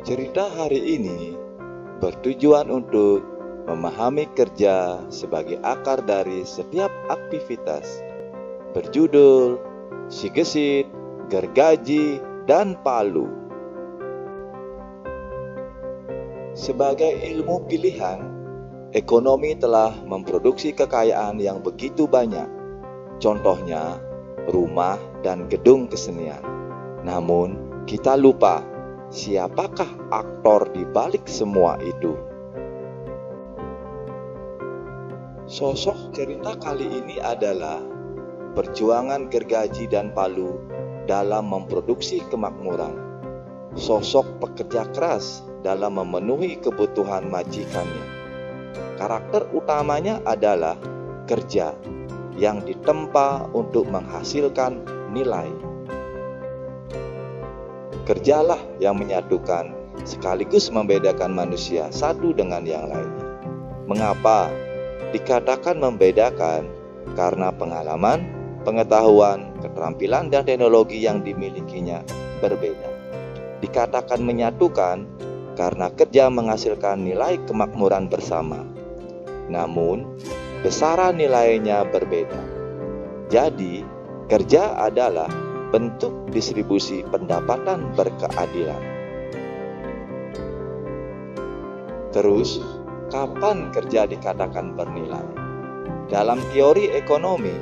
Cerita hari ini bertujuan untuk memahami kerja sebagai akar dari setiap aktivitas. Berjudul Si Gesit, Gergaji, dan Palu. Sebagai ilmu pilihan, ekonomi telah memproduksi kekayaan yang begitu banyak. Contohnya, rumah dan gedung kesenian. Namun, kita lupa siapakah aktor di balik semua itu? Sosok cerita kali ini adalah perjuangan gergaji dan Palu dalam memproduksi kemakmuran. Sosok pekerja keras dalam memenuhi kebutuhan majikannya. Karakter utamanya adalah kerja yang ditempa untuk menghasilkan nilai. Kerjalah yang menyatukan sekaligus membedakan manusia satu dengan yang lainnya. Mengapa dikatakan membedakan? Karena pengalaman, pengetahuan, keterampilan, dan teknologi yang dimilikinya berbeda. Dikatakan menyatukan karena kerja menghasilkan nilai kemakmuran bersama. Namun, besaran nilainya berbeda. Jadi, kerja adalah bentuk distribusi pendapatan berkeadilan. Terus, kapan kerja dikatakan bernilai? Dalam teori ekonomi,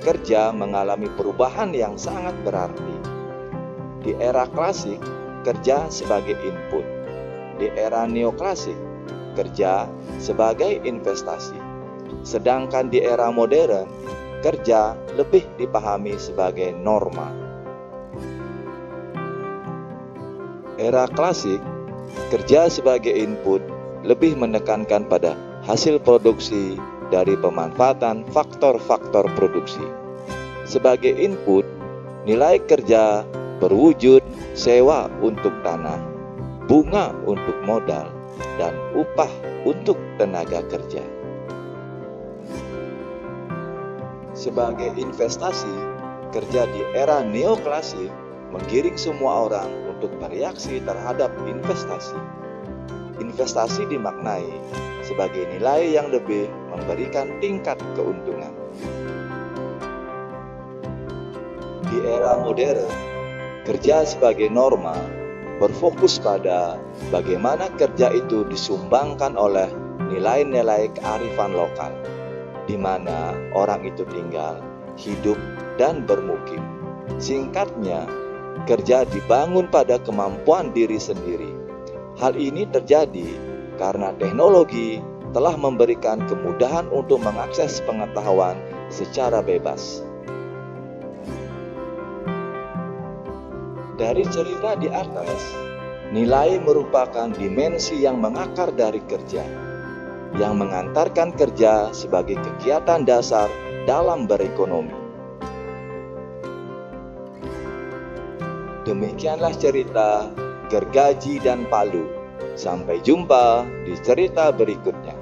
kerja mengalami perubahan yang sangat berarti. Di era klasik, kerja sebagai input. Di era neoklasik, kerja sebagai investasi. Sedangkan di era modern, kerja lebih dipahami sebagai norma. Era klasik, kerja sebagai input lebih menekankan pada hasil produksi dari pemanfaatan faktor-faktor produksi. Sebagai input, nilai kerja berwujud sewa untuk tanah, bunga untuk modal, dan upah untuk tenaga kerja. Sebagai investasi, kerja di era neoklasik menggiring semua orang untuk bereaksi terhadap investasi. Investasi dimaknai sebagai nilai yang lebih memberikan tingkat keuntungan. Di era modern, kerja sebagai norma berfokus pada bagaimana kerja itu disumbangkan oleh nilai-nilai kearifan lokal, di mana orang itu tinggal, hidup, dan bermukim. Singkatnya, kerja dibangun pada kemampuan diri sendiri. Hal ini terjadi karena teknologi telah memberikan kemudahan untuk mengakses pengetahuan secara bebas. Dari cerita di atas, nilai merupakan dimensi yang mengakar dari kerja, yang mengantarkan kerja sebagai kegiatan dasar dalam berekonomi. Demikianlah cerita Gergaji dan Palu. Sampai jumpa di cerita berikutnya.